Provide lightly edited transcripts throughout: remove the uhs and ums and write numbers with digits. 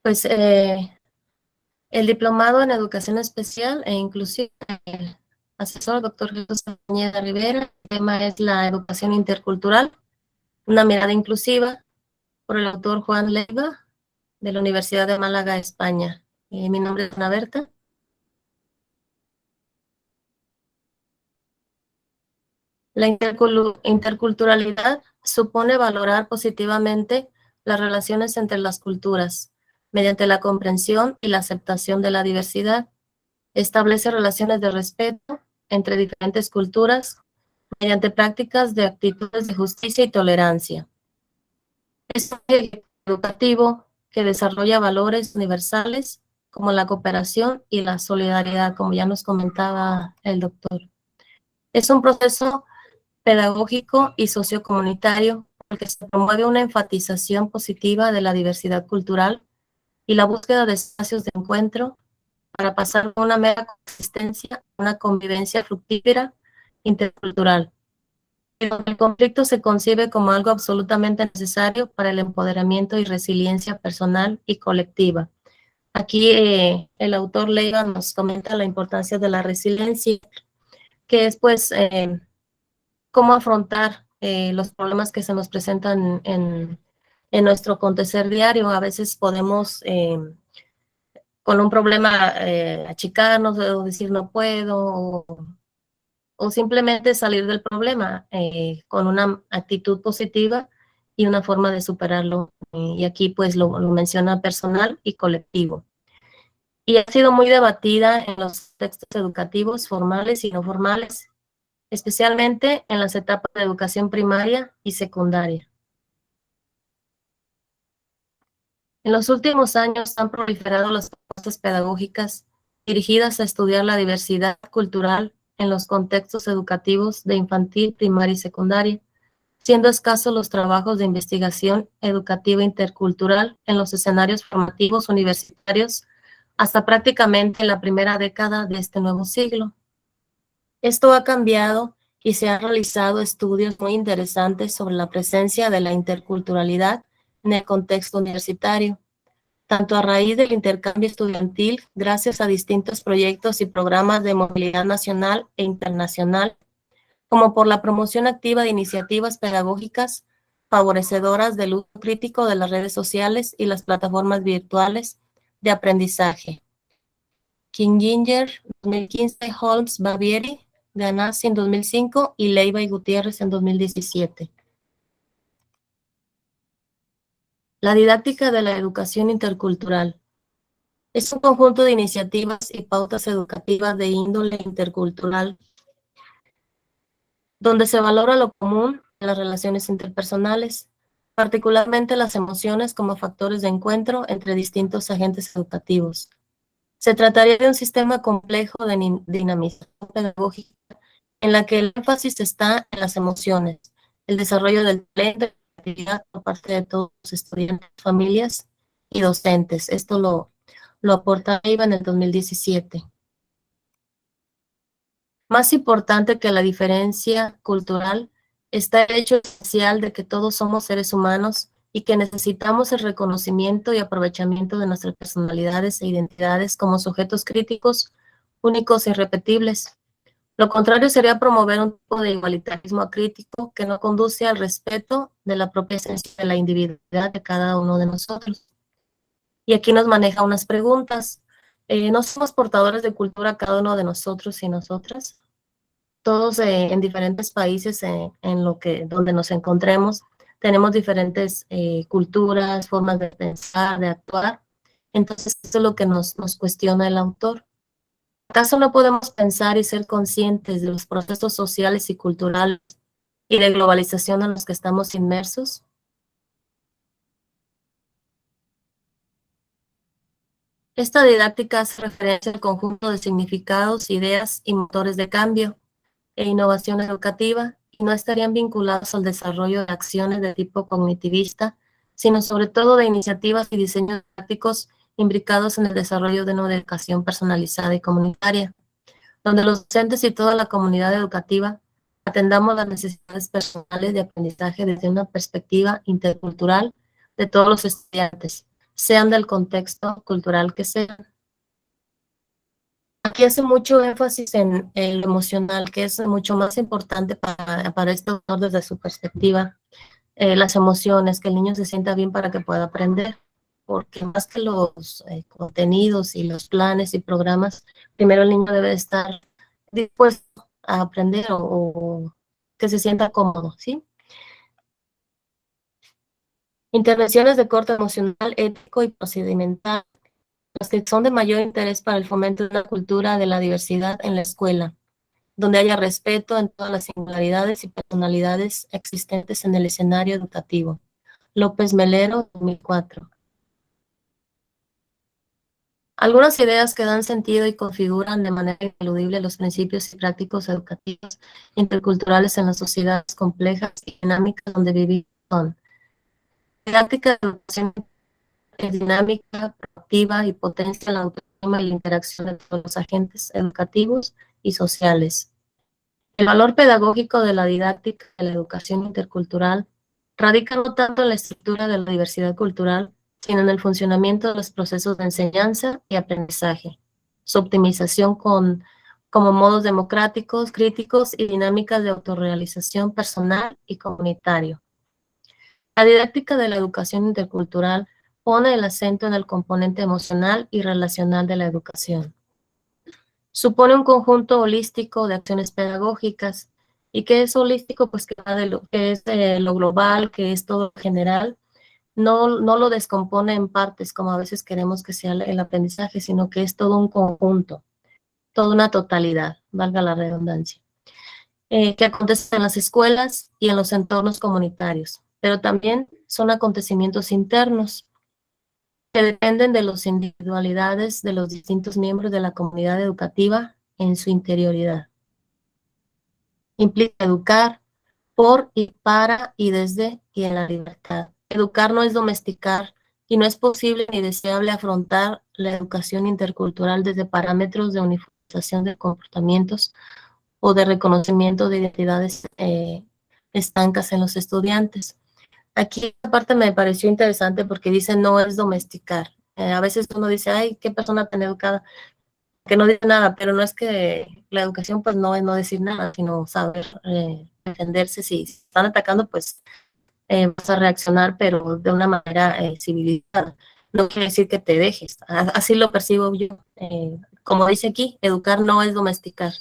Pues el diplomado en educación especial e inclusive el asesor doctor Jesús Castañeda Rivera, el tema es la educación intercultural, una mirada inclusiva, por el autor Juan Leiva, de la Universidad de Málaga, España. Mi nombre es Ana Berta. La interculturalidad supone valorar positivamente las relaciones entre las culturas, mediante la comprensión y la aceptación de la diversidad. Establece relaciones de respeto entre diferentes culturas mediante prácticas de actitudes de justicia y tolerancia. Es un eje educativo que desarrolla valores universales como la cooperación y la solidaridad, como ya nos comentaba el doctor. Es un proceso pedagógico y sociocomunitario porque se promueve una enfatización positiva de la diversidad cultural y la búsqueda de espacios de encuentro para pasar de una mera coexistencia a una convivencia fructífera intercultural. El conflicto se concibe como algo absolutamente necesario para el empoderamiento y resiliencia personal y colectiva. Aquí el autor Leiva nos comenta la importancia de la resiliencia, que es pues cómo afrontar los problemas que se nos presentan en nuestro acontecer diario. A veces podemos con un problema achicarnos o decir no puedo o simplemente salir del problema con una actitud positiva y una forma de superarlo. Y aquí pues lo menciona personal y colectivo. Y ha sido muy debatida en los textos educativos formales y no formales, especialmente en las etapas de educación primaria y secundaria. En los últimos años han proliferado las propuestas pedagógicas dirigidas a estudiar la diversidad cultural en los contextos educativos de infantil, primaria y secundaria, siendo escasos los trabajos de investigación educativa intercultural en los escenarios formativos universitarios hasta prácticamente la primera década de este nuevo siglo. Esto ha cambiado y se han realizado estudios muy interesantes sobre la presencia de la interculturalidad en el contexto universitario, tanto a raíz del intercambio estudiantil, gracias a distintos proyectos y programas de movilidad nacional e internacional, como por la promoción activa de iniciativas pedagógicas favorecedoras del uso crítico de las redes sociales y las plataformas virtuales de aprendizaje. Kinginger, 2015, Holmes, Barbieri, Ganassi en 2005 y Leiva y Gutiérrez en 2017. La didáctica de la educación intercultural es un conjunto de iniciativas y pautas educativas de índole intercultural donde se valora lo común en las relaciones interpersonales, particularmente las emociones como factores de encuentro entre distintos agentes educativos. Se trataría de un sistema complejo de dinamización pedagógica en la que el énfasis está en las emociones, el desarrollo del talento y la creatividad por parte de todos los estudiantes, familias y docentes. Esto lo aporta IVA en el 2017. Más importante que la diferencia cultural está el hecho esencial de que todos somos seres humanos y que necesitamos el reconocimiento y aprovechamiento de nuestras personalidades e identidades como sujetos críticos, únicos e irrepetibles. Lo contrario sería promover un tipo de igualitarismo acrítico que no conduce al respeto de la propia esencia de la individualidad de cada uno de nosotros. Y aquí nos maneja unas preguntas. ¿No somos portadores de cultura cada uno de nosotros y nosotras? Todos en diferentes países donde nos encontremos, tenemos diferentes culturas, formas de pensar, de actuar. Entonces, esto es lo que nos cuestiona el autor. ¿Acaso no podemos pensar y ser conscientes de los procesos sociales y culturales y de globalización en los que estamos inmersos? Esta didáctica hace referencia al conjunto de significados, ideas y motores de cambio e innovación educativa y no estarían vinculados al desarrollo de acciones de tipo cognitivista, sino sobre todo de iniciativas y diseños prácticos imbricados en el desarrollo de una educación personalizada y comunitaria, donde los docentes y toda la comunidad educativa atendamos las necesidades personales de aprendizaje desde una perspectiva intercultural de todos los estudiantes, sean del contexto cultural que sean. Aquí hace mucho énfasis en lo emocional, que es mucho más importante para este autor desde su perspectiva. Las emociones, que el niño se sienta bien para que pueda aprender, porque más que los contenidos y los planes y programas, primero el niño debe estar dispuesto a aprender o que se sienta cómodo, ¿sí? Intervenciones de corte emocional, ético y procedimental, las que son de mayor interés para el fomento de una cultura de la diversidad en la escuela, donde haya respeto en todas las singularidades y personalidades existentes en el escenario educativo. López Melero, 2004. Algunas ideas que dan sentido y configuran de manera ineludible los principios y prácticas educativas interculturales en las sociedades complejas y dinámicas donde vivimos son didáctica de educación dinámica, proactiva y potencia la autoestima y la interacción entre los agentes educativos y sociales. El valor pedagógico de la didáctica de la educación intercultural radica no tanto en la estructura de la diversidad cultural, sino en el funcionamiento de los procesos de enseñanza y aprendizaje, su optimización como modos democráticos, críticos y dinámicas de autorrealización personal y comunitario. La didáctica de la educación intercultural pone el acento en el componente emocional y relacional de la educación. Supone un conjunto holístico de acciones pedagógicas. ¿Y qué es holístico? Pues que va de lo que es lo global, que es todo general. No lo descompone en partes, como a veces queremos que sea el aprendizaje, sino que es todo un conjunto, toda una totalidad, valga la redundancia, que acontece en las escuelas y en los entornos comunitarios, pero también son acontecimientos internos que dependen de las individualidades de los distintos miembros de la comunidad educativa en su interioridad. Implica educar por y para y desde y en la libertad. Educar no es domesticar y no es posible ni deseable afrontar la educación intercultural desde parámetros de uniformización de comportamientos o de reconocimiento de identidades estancas en los estudiantes. Aquí esta parte me pareció interesante porque dice no es domesticar. A veces uno dice, ay, qué persona tan educada, que no dice nada, pero no es que la educación pues no es no decir nada, sino saber defenderse. Si están atacando, pues vas a reaccionar, pero de una manera civilizada. No quiere decir que te dejes. Así lo percibo yo. Como dice aquí, educar no es domesticar.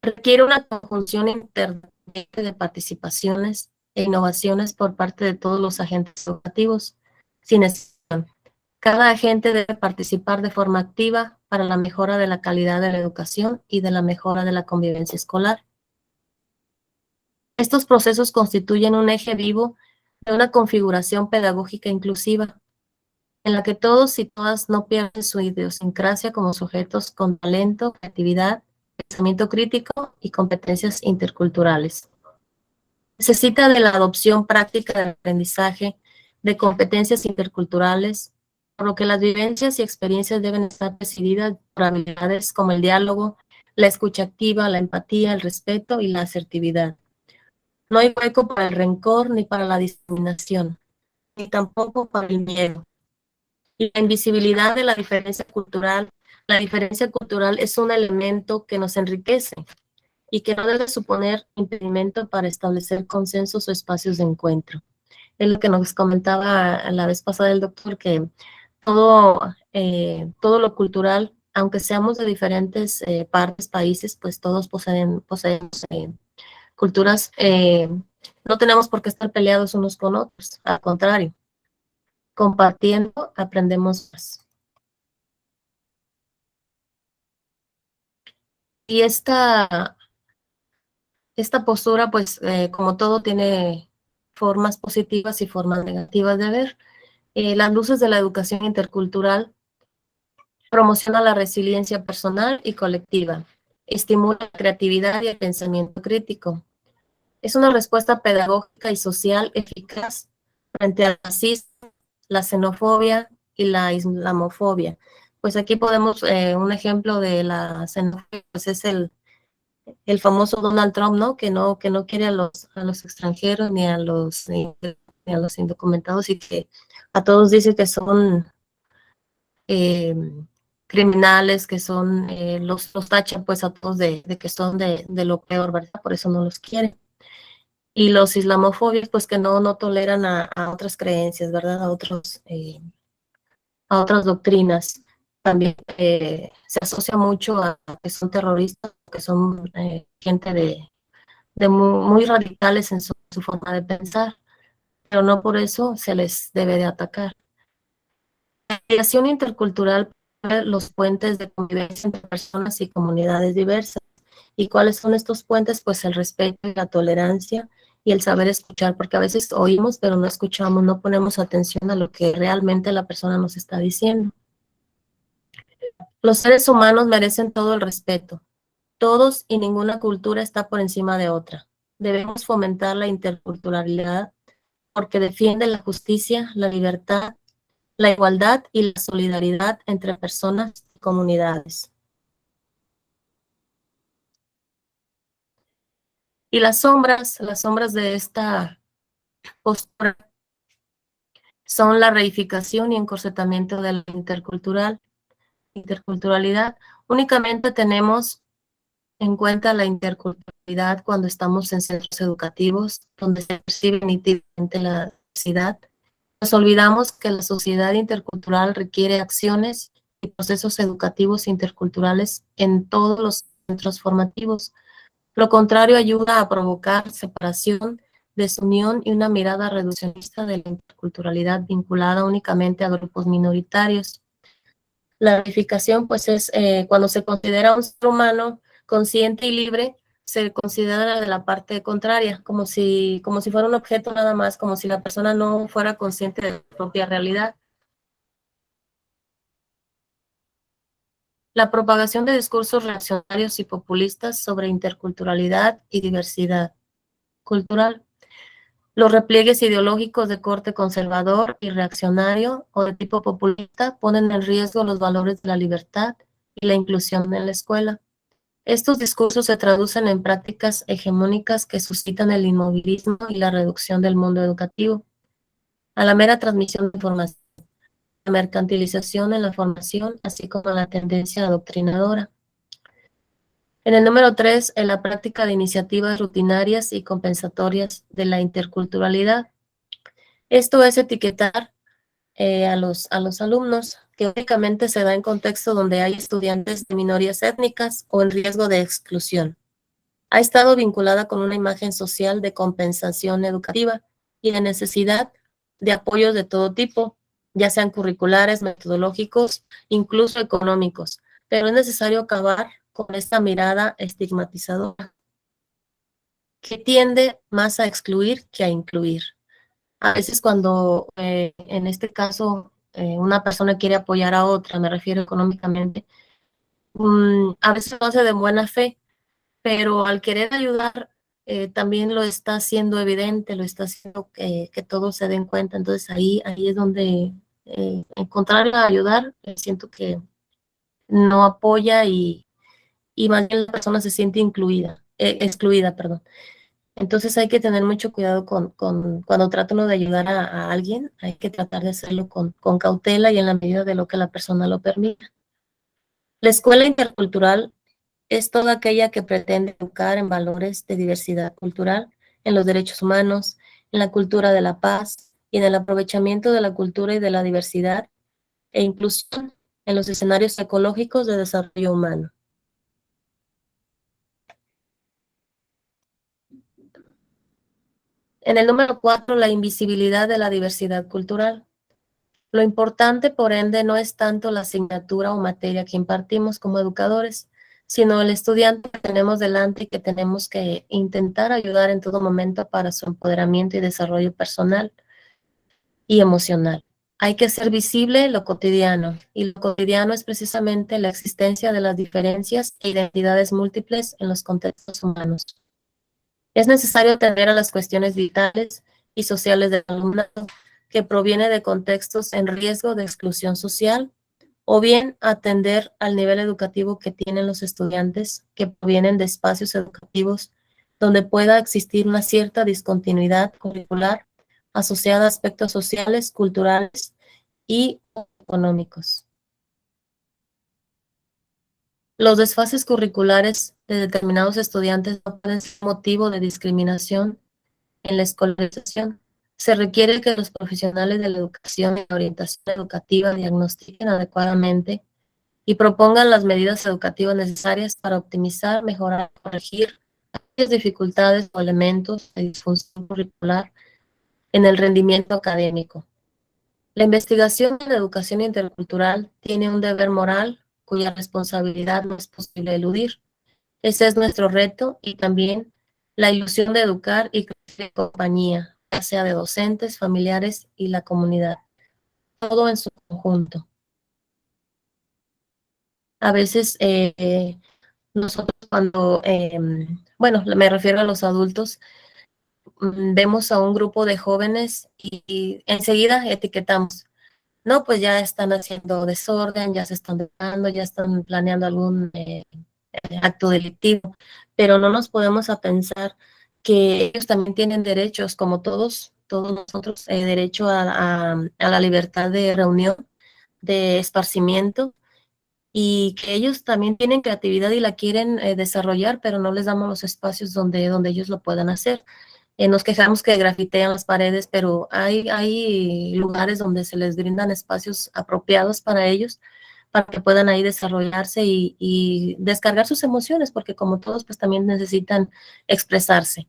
Requiere una conjunción interdependiente de participaciones e innovaciones por parte de todos los agentes educativos, sin excepción. Cada agente debe participar de forma activa para la mejora de la calidad de la educación y de la mejora de la convivencia escolar. Estos procesos constituyen un eje vivo de una configuración pedagógica inclusiva, en la que todos y todas no pierden su idiosincrasia como sujetos con talento, creatividad, pensamiento crítico y competencias interculturales. Necesita de la adopción práctica del aprendizaje de competencias interculturales, por lo que las vivencias y experiencias deben estar presididas por habilidades como el diálogo, la escucha activa, la empatía, el respeto y la asertividad. No hay hueco para el rencor ni para la discriminación, ni tampoco para el miedo. Y la invisibilidad de la diferencia cultural es un elemento que nos enriquece y que no debe suponer impedimento para establecer consensos o espacios de encuentro. Es lo que nos comentaba la vez pasada el doctor, que todo lo cultural, aunque seamos de diferentes partes, países, pues todos poseemos culturas, no tenemos por qué estar peleados unos con otros, al contrario, compartiendo aprendemos más. Y esta postura, pues, como todo, tiene formas positivas y formas negativas de ver. Las luces de la educación intercultural promociona la resiliencia personal y colectiva, estimula la creatividad y el pensamiento crítico. Es una respuesta pedagógica y social eficaz frente al racismo, la xenofobia y la islamofobia. Pues aquí podemos, un ejemplo de la xenofobia, pues es el famoso Donald Trump, ¿no? Que no quiere a los extranjeros ni a los a los indocumentados y que a todos dice que son criminales, que son, los tachan pues a todos de que son de lo peor, ¿verdad? Por eso no los quieren. Y los islamofóbicos pues que no toleran a otras creencias, ¿verdad? A otras doctrinas. También se asocia mucho a que son terroristas, que son gente de muy radicales en su forma de pensar, pero no por eso se les debe de atacar. La mediación intercultural, los puentes de convivencia entre personas y comunidades diversas. ¿Y cuáles son estos puentes? Pues el respeto y la tolerancia y el saber escuchar, porque a veces oímos, pero no escuchamos, no ponemos atención a lo que realmente la persona nos está diciendo. Los seres humanos merecen todo el respeto. Todos y ninguna cultura está por encima de otra. Debemos fomentar la interculturalidad porque defiende la justicia, la libertad, la igualdad y la solidaridad entre personas y comunidades. Y las sombras de esta postura son la reificación y encorsetamiento de la interculturalidad. Únicamente tenemos en cuenta la interculturalidad cuando estamos en centros educativos, donde se percibe nítidamente la diversidad. Nos olvidamos que la sociedad intercultural requiere acciones y procesos educativos interculturales en todos los centros formativos. Lo contrario ayuda a provocar separación, desunión y una mirada reduccionista de la interculturalidad vinculada únicamente a grupos minoritarios. La verificación, pues, es cuando se considera un ser humano consciente y libre, se considera de la parte contraria, como si fuera un objeto nada más, como si la persona no fuera consciente de su propia realidad. La propagación de discursos reaccionarios y populistas sobre interculturalidad y diversidad cultural. Los repliegues ideológicos de corte conservador y reaccionario o de tipo populista ponen en riesgo los valores de la libertad y la inclusión en la escuela. Estos discursos se traducen en prácticas hegemónicas que suscitan el inmovilismo y la reducción del mundo educativo a la mera transmisión de información, la mercantilización en la formación, así como la tendencia adoctrinadora. En el número 3, en la práctica de iniciativas rutinarias y compensatorias de la interculturalidad. Esto es etiquetar a los alumnos, que únicamente se da en contexto donde hay estudiantes de minorías étnicas o en riesgo de exclusión. Ha estado vinculada con una imagen social de compensación educativa y de necesidad de apoyos de todo tipo, ya sean curriculares, metodológicos, incluso económicos, pero es necesario acabar con esta mirada estigmatizadora que tiende más a excluir que a incluir. A veces cuando, en este caso, una persona quiere apoyar a otra, me refiero económicamente, a veces lo hace de buena fe, pero al querer ayudar, también lo está haciendo evidente, lo está haciendo que todos se den cuenta. Entonces ahí es donde encontrar a ayudar, siento que no apoya y más bien la persona se siente excluida, perdón. Entonces hay que tener mucho cuidado cuando trata uno de ayudar a alguien, hay que tratar de hacerlo con cautela y en la medida de lo que la persona lo permita. La escuela intercultural es toda aquella que pretende educar en valores de diversidad cultural, en los derechos humanos, en la cultura de la paz y en el aprovechamiento de la cultura y de la diversidad e inclusión en los escenarios ecológicos de desarrollo humano. En el número 4, la invisibilidad de la diversidad cultural. Lo importante, por ende, no es tanto la asignatura o materia que impartimos como educadores, sino el estudiante que tenemos delante y que tenemos que intentar ayudar en todo momento para su empoderamiento y desarrollo personal y emocional. Hay que hacer visible lo cotidiano, y lo cotidiano es precisamente la existencia de las diferencias e identidades múltiples en los contextos humanos. Es necesario atender a las cuestiones vitales y sociales del alumnado que proviene de contextos en riesgo de exclusión social, o bien atender al nivel educativo que tienen los estudiantes que provienen de espacios educativos donde pueda existir una cierta discontinuidad curricular asociada a aspectos sociales, culturales y económicos. Los desfases curriculares de determinados estudiantes no pueden ser motivo de discriminación en la escolarización. Se requiere que los profesionales de la educación y la orientación educativa diagnostiquen adecuadamente y propongan las medidas educativas necesarias para optimizar, mejorar, corregir aquellas dificultades o elementos de disfunción curricular en el rendimiento académico. La investigación en la educación intercultural tiene un deber moral cuya responsabilidad no es posible eludir. Ese es nuestro reto y también la ilusión de educar y crecer en compañía, ya sea de docentes, familiares y la comunidad, todo en su conjunto. A veces nosotros cuando, bueno, me refiero a los adultos, vemos a un grupo de jóvenes y enseguida etiquetamos. No, pues ya están haciendo desorden, ya se están drogando, ya están planeando algún acto delictivo, pero no nos podemos a pensar que ellos también tienen derechos, como todos nosotros, derecho a la libertad de reunión, de esparcimiento, y que ellos también tienen creatividad y la quieren desarrollar, pero no les damos los espacios donde ellos lo puedan hacer. Nos quejamos que grafitean las paredes, pero hay lugares donde se les brindan espacios apropiados para ellos, para que puedan ahí desarrollarse y descargar sus emociones, porque como todos, pues también necesitan expresarse.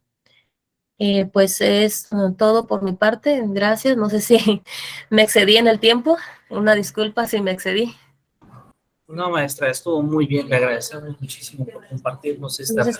Pues es todo por mi parte, gracias. No sé si me excedí en el tiempo, una disculpa si me excedí. No, maestra, estuvo muy bien, le agradecemos muchísimo por compartirnos esta... Entonces,